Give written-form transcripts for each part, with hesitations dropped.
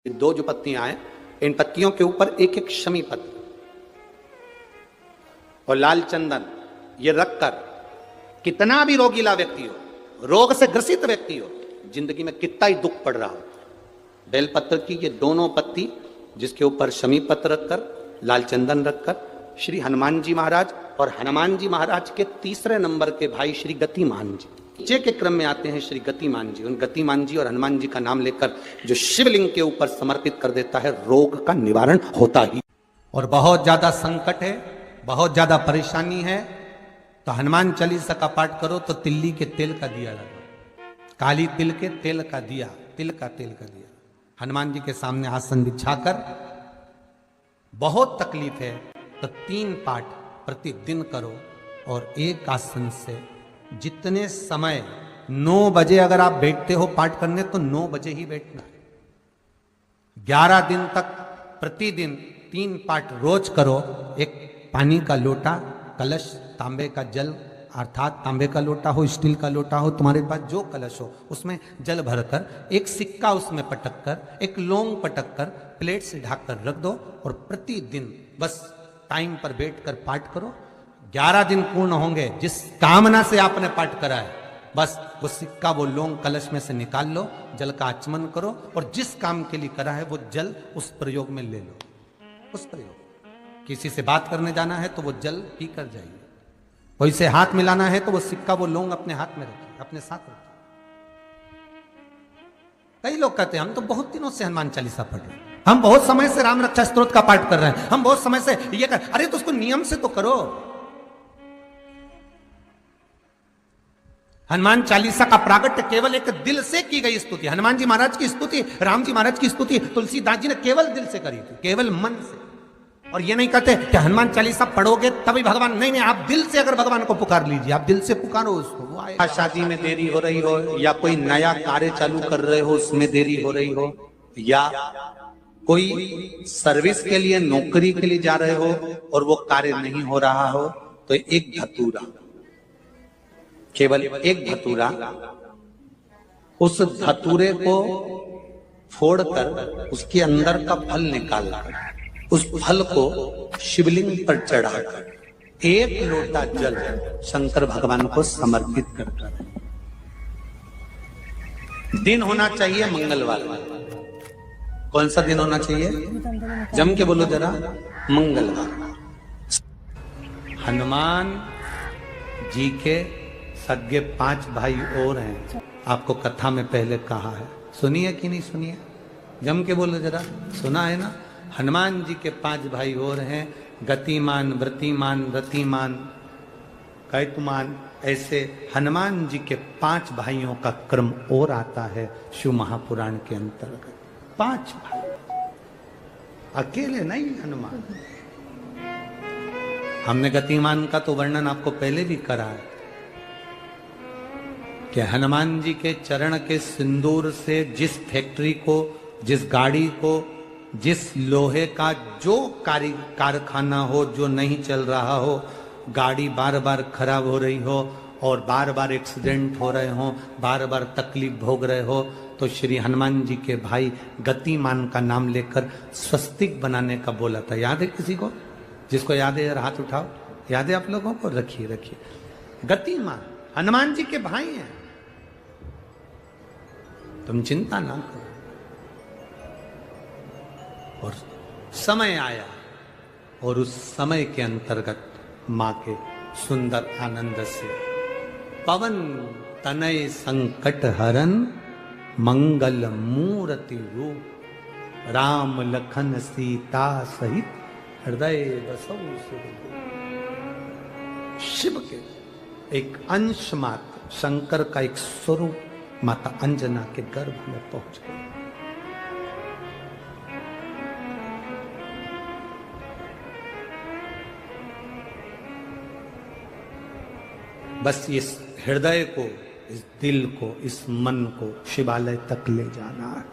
दो जो पत्तियां हैं, इन पत्तियों के ऊपर एक एक शमी पत्र और लाल चंदन ये रखकर कितना भी रोगीला व्यक्ति हो, रोग से ग्रसित व्यक्ति हो, जिंदगी में कितना ही दुख पड़ रहा हो, बेलपत्र की ये दोनों पत्ती जिसके ऊपर शमी पत्र रखकर लाल चंदन रखकर श्री हनुमान जी महाराज और हनुमान जी महाराज के तीसरे नंबर के भाई श्री गतिमान जी नीचे के क्रम में आते हैं श्री गतिमान जी। उन गतिमान जी और हनुमान जी का नाम लेकर जो शिवलिंग के ऊपर समर्पित कर देता है, रोग का निवारण होता ही। और बहुत ज्यादा संकट है, बहुत ज्यादा परेशानी है, तो हनुमान चालीसा का पाठ करो तो तिल्ली के तेल का दिया लगाओ, काली तिल के तेल का दिया, तिल का तेल का दिया हनुमान जी के सामने आसन बिछाकर। बहुत तकलीफ है तो 3 पाठ प्रतिदिन करो और एक आसन से जितने समय 9 बजे अगर आप बैठते हो पाठ करने तो 9 बजे ही बैठना है। 11 दिन तक प्रतिदिन 3 पाठ रोज करो। एक पानी का लोटा, कलश, तांबे का जल अर्थात तांबे का लोटा हो, स्टील का लोटा हो, तुम्हारे पास जो कलश हो उसमें जल भरकर एक सिक्का उसमें पटक कर, एक लौंग पटक कर प्लेट से ढक कर रख दो और प्रतिदिन बस टाइम पर बैठकर पाठ करो। 11 दिन पूर्ण होंगे, जिस कामना से आपने पाठ करा है बस वो सिक्का, वो लौंग कलश में से निकाल लो, जल का आचमन करो और जिस काम के लिए करा है वो जल उस प्रयोग में ले लो। उस प्रयोग, किसी से बात करने जाना है तो वो जल पी कर जाइए, कोई से हाथ मिलाना है तो वो सिक्का, वो लौंग अपने हाथ में रखिए, अपने साथ रखिए। कई लोग कहते हैं हम तो बहुत दिनों से हनुमान चालीसा पढ़ रहे हैं, हम बहुत समय से राम रक्षा स्तोत्र का पाठ कर रहे हैं, हम बहुत समय से ये कर, अरे तो उसको नियम से तो करो। हनुमान चालीसा का प्रागट्य केवल एक दिल से की गई स्तुति, हनुमान जी महाराज की स्तुति, राम जी महाराज की स्तुति तुलसीदास जी ने केवल दिल से करी थी, केवल मन से। और ये नहीं कहते कि हनुमान चालीसा पढ़ोगे तभी भगवान, नहीं, आप दिल से अगर भगवान को पुकार लीजिए, आप दिल से पुकारो उसको, वो आएगा। शादी में देरी हो रही हो या कोई नया कार्य चालू कर रहे हो उसमें देरी हो रही हो, या कोई सर्विस के लिए, नौकरी के लिए जा रहे हो और वो कार्य नहीं हो रहा हो, तो एक धतूरा, केवल एक धतूरा, उस धतूरे को फोड़कर उसके अंदर का फल निकालकर उस फल को शिवलिंग पर चढ़ाकर 1 लोटा जल शंकर भगवान को समर्पित करकर, दिन होना चाहिए मंगलवार। कौन सा दिन होना चाहिए? जम के बोलो जरा, मंगलवार। हनुमान जी के सगे 5 भाई और हैं, आपको कथा में पहले कहा है, सुनिए कि नहीं सुनिए? जम के बोलो जरा, सुना है ना? हनुमान जी के 5 भाई और हैं, गतिमान, वृतिमान, रतिमान, कैतुमान, ऐसे हनुमान जी के 5 भाइयों का क्रम और आता है शिव महापुराण के अंतर्गत। 5 भाई, अकेले नहीं हनुमान। हमने गतिमान का तो वर्णन आपको पहले भी करा है कि हनुमान जी के चरण के सिंदूर से जिस फैक्ट्री को, जिस गाड़ी को, जिस लोहे का जो कारखाना हो जो नहीं चल रहा हो, गाड़ी बार बार खराब हो रही हो और बार बार एक्सीडेंट हो रहे हो, बार बार तकलीफ भोग रहे हो, तो श्री हनुमान जी के भाई गतिमान का नाम लेकर स्वस्तिक बनाने का बोला था। याद है किसी को? जिसको याद है हाथ उठाओ। याद है आप लोगों को? रखिए रखिए। गतिमान हनुमान जी के भाई हैं, तुम चिंता ना करो। और समय आया और उस समय के अंतर्गत मां के सुंदर आनंद से पवन तनय संकट हरन मंगल मूर्ति रूप राम लखन सीता सहित हृदय बसौ सुरभूप। शिव के एक अंश मात्र, शंकर का एक स्वरूप माता अंजना के गर्भ में पहुंच गए। बस इस हृदय को, इस दिल को, इस मन को शिवालय तक ले जाना है।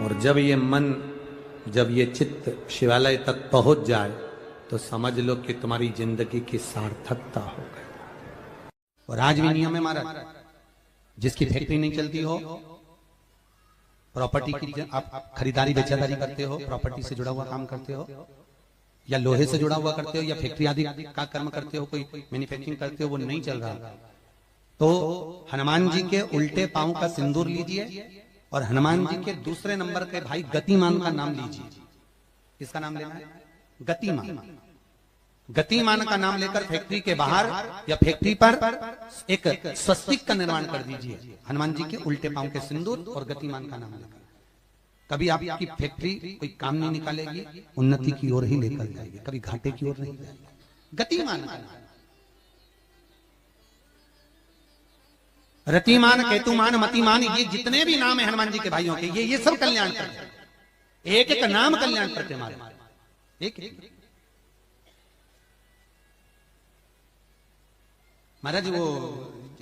और जब ये मन, जब ये चित्त शिवालय तक पहुंच जाए तो समझ लो कि तुम्हारी जिंदगी की सार्थकता हो गई। और आज भी नियम है महाराज, जिसकी फैक्ट्री नहीं चलती हो, प्रॉपर्टी की आप खरीदारी बेचादारी करते हो, प्रॉपर्टी से जुड़ा हुआ काम करते हो, या लोहे से जुड़ा हुआ करते हो, या फैक्ट्री आदि का कर्म करते हो, कोई मैन्युफैक्चरिंग करते हो, वो नहीं चल रहा, तो हनुमान जी के उल्टे पांव का सिंदूर लीजिए और हनुमान जी के दूसरे नंबर के भाई गतिमान का नाम लीजिए। किसका नाम लेना है? गतिमान। गतिमान का नाम लेकर फैक्ट्री के बाहर या फैक्ट्री पर एक स्वस्तिक का निर्माण कर दीजिए, हनुमान जी के उल्टे पांव के सिंदूर और गतिमान का नाम लेकर। कभी आपकी फैक्ट्री कोई काम नहीं निकालेगी, उन्नति की ओर ही लेकर जाएगी, कभी घाटे की ओर नहीं जाएगी। गतिमान का नाम, रतिमान, केतुमान, मतिमान, ये जितने भी नाम है हनुमान जी के भाइयों के, ये सब कल्याण करते हैं। एक एक नाम कल्याण करते हमारे, एक एक। महाराज वो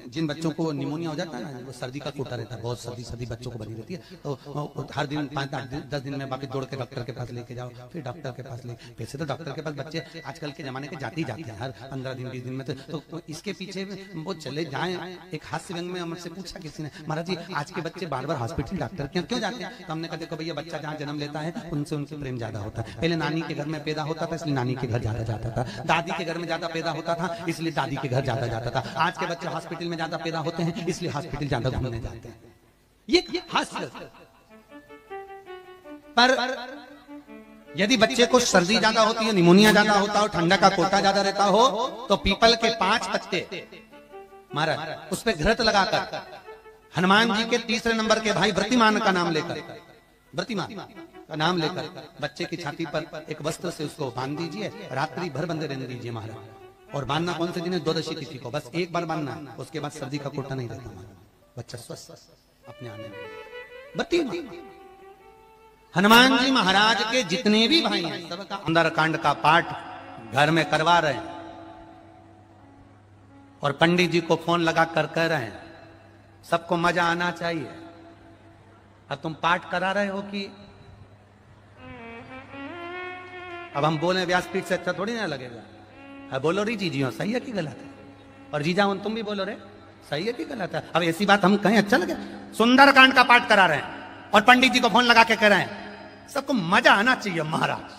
जिन बच्चों को निमोनिया हो जाता है ना, वो सर्दी का कोटा रहता है, बहुत सर्दी बच्चों को बनी रहती है, तो हर दिन 5-10 दिन में वापस दौड़ के डॉक्टर के पास लेके जाओ, फिर डॉक्टर के पास ले। वैसे तो डॉक्टर के पास बच्चे आजकल के जमाने के जाते ही जाते हैं, हर 15 दिन 20 दिन में। तो इसके पीछे वो चले जाए। एक हास्य व्यंग में हमसे पूछा किसी ने, महाराज जी आज के बच्चे बार बार हॉस्पिटल डॉक्टर के क्यों जाते हैं? तो हमने कहा देखो भैया, बच्चा जहाँ जन्म लेता है उनसे उनसे प्रेम ज्यादा होता है। पहले नानी के घर में पैदा होता था, इसलिए नानी के घर ज्यादा जाता था। दादी के घर में ज्यादा पैदा होता था, इसलिए दादी के घर ज्यादा जाता था। आज के बच्चे हॉस्पिटल में ज्यादा पैदा होते हैं, इसलिए हॉस्पिटल ज्यादा घूमने जाते हैं। ये हास्य। पर यदि बच्चे को सर्दी ज्यादा होती है, निमोनिया ज्यादा होता हो, ठंडा का कोटा ज्यादा रहता हो, तो पीपल के 5 पत्ते महाराज उस पर घृत लगाकर हनुमान जी के तीसरे नंबर के भाई व्रतिमान का नाम लेकर, व्रतिमान का नाम लेकर बच्चे की छाती पर एक वस्त्र से उसको बांध दीजिए, रात्रि भर बंदे रहने दीजिए महाराज। और बांधना कौन से दिन है? द्वादशी तिथि को, बस एक बार बांधना है, उसके बाद सर्दी का कोटा नहीं रहता हमारा, बच्चा स्वस्थ अपने आने में। बत्ती हनुमान जी महाराज के जितने भी भाई हैं सबका सुंदरकांड का पाठ घर में करवा रहे हैं, और पंडित जी को फोन लगा कर कह रहे हैं सबको मजा आना चाहिए। अब तुम पाठ करा रहे हो कि अब हम बोले व्यासपीठ से अच्छा थोड़ी ना लगेगा। बोलो री जीजियो सही है कि गलत है? और जीजा तुम भी बोलो रे सही है कि गलत है? अब ऐसी बात हम कहें अच्छा लगे? सुंदरकांड का पाठ करा रहे हैं और पंडित जी को फोन लगा के कह रहे हैं सबको मजा आना चाहिए महाराज।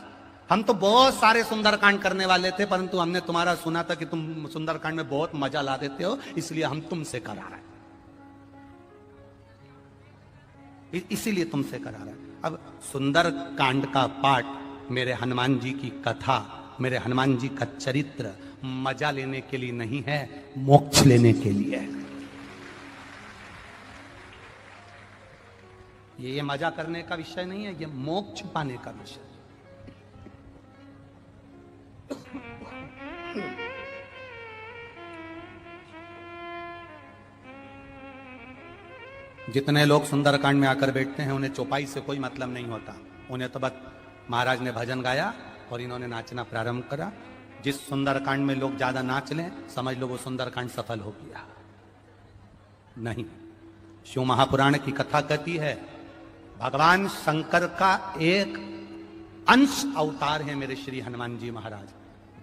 हम तो बहुत सारे सुंदरकांड करने वाले थे, परंतु हमने तुम्हारा सुना था कि तुम सुंदरकांड में बहुत मजा ला देते हो, इसलिए हम तुमसे करा रहे हैं, इसीलिए तुमसे करा रहे हैं। अब सुंदरकांड का पाठ, मेरे हनुमान जी की कथा, मेरे हनुमान जी का चरित्र मजा लेने के लिए नहीं है, मोक्ष लेने के लिए है। ये मजा करने का विषय नहीं है, ये मोक्ष पाने का विषय। जितने लोग सुंदरकांड में आकर बैठते हैं उन्हें चौपाई से कोई मतलब नहीं होता, उन्हें तो बस महाराज ने भजन गाया और इन्होंने नाचना प्रारंभ करा। जिस सुंदरकांड में लोग ज्यादा नाच लें समझ लो वो सुंदरकांड सफल हो गया। नहीं, शिव महापुराण की कथा कहती है भगवान शंकर का एक अंश अवतार है मेरे श्री हनुमान जी महाराज।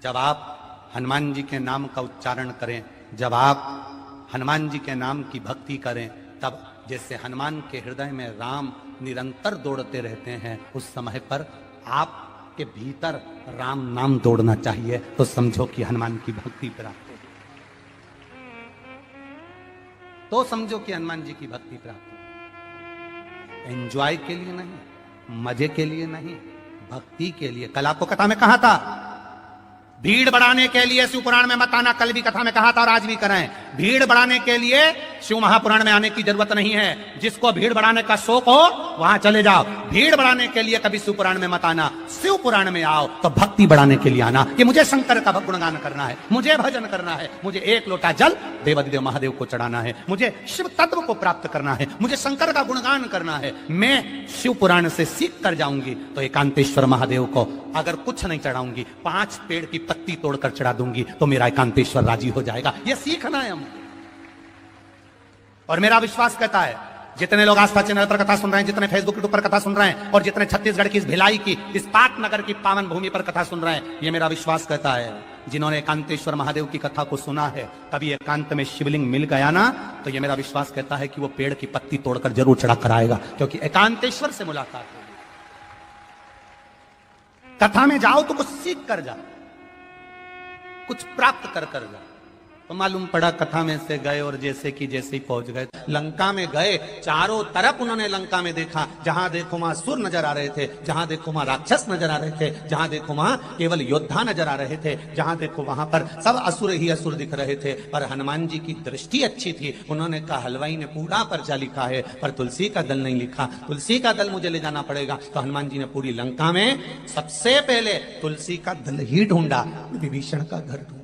जब आप हनुमान जी के नाम का उच्चारण करें, जब आप हनुमान जी के नाम की भक्ति करें, तब जैसे हनुमान के हृदय में राम निरंतर दौड़ते रहते हैं, उस समय पर आप के भीतर राम नाम दौड़ना चाहिए, तो समझो कि हनुमान की भक्ति प्राप्त होगी, तो समझो कि हनुमान जी की भक्ति प्राप्त होगी। एंजॉय के लिए नहीं, मजे के लिए नहीं, भक्ति के लिए। कल आपको कथा में कहा था भीड़ बढ़ाने के लिए शिव पुराण में मत आना, कल भी कथा में कहा था और आज भी कराएं। भीड़ बढ़ाने के लिए शिव महापुराण में आने की जरूरत नहीं है। जिसको भीड़ बढ़ाने का शौक हो वहां चले जाओ। भीड़ बढ़ाने के लिए कभी शिव पुराण में मत आना, शिव पुराण में आओ तो भक्ति बढ़ाने के लिए आना कि मुझे शंकर का गुणगान करना है, मुझे भजन करना है, मुझे एक लोटा जल देवादिदेव महादेव को चढ़ाना है, मुझे शिव तत्व को प्राप्त करना है, मुझे शंकर का गुणगान करना है। मैं शिव पुराण से सीख कर जाऊंगी तो एकांतेश्वर महादेव को अगर कुछ नहीं चढ़ाऊंगी, 5 पेड़ की पत्ती तोड़कर चढ़ा दूंगी तो मेरा एकांतेश्वर राजी हो जाएगा। यह सीखना है हम। और मेरा विश्वास कहता है जितने लोग आस्था चैनल पर कथा सुन रहे हैं, जितने फेसबुक यूट्यूब पर कथा सुन रहे हैं, और जितने छत्तीसगढ़ की इस भिलाई की, इस पाटनगर की पावन भूमि पर कथा सुन रहे हैं, ये मेरा विश्वास कहता है, जिन्होंने एकांतेश्वर महादेव की कथा को सुना है, कभी एकांत में शिवलिंग मिल गया ना, तो ये मेरा विश्वास कहता है कि वो पेड़ की पत्ती तोड़कर जरूर चढ़ा कर आएगा, क्योंकि एकांतेश्वर से मुलाकात है। कथा में जाओ तो कुछ सीख कर जाओ, कुछ प्राप्त कर कर जाओ। तो मालूम पड़ा कथा में से गए और जैसे कि जैसे ही पहुंच गए लंका में गए, चारों तरफ उन्होंने लंका में देखा, जहां देखो वहां सुर नजर आ रहे थे, जहां देखो वहां राक्षस नजर आ रहे थे, जहां देखो वहां केवल योद्धा नजर आ रहे थे, जहां देखो वहां पर सब असुर ही असुर दिख रहे थे। पर हनुमान जी की दृष्टि अच्छी थी, उन्होंने कहा हलवाई ने पूरा पर्चा लिखा है पर तुलसी का दल नहीं लिखा, तुलसी का दल मुझे ले जाना पड़ेगा। तो हनुमान जी ने पूरी लंका में सबसे पहले तुलसी का दल ही ढूंढा, विभीषण का घर ढूंढा।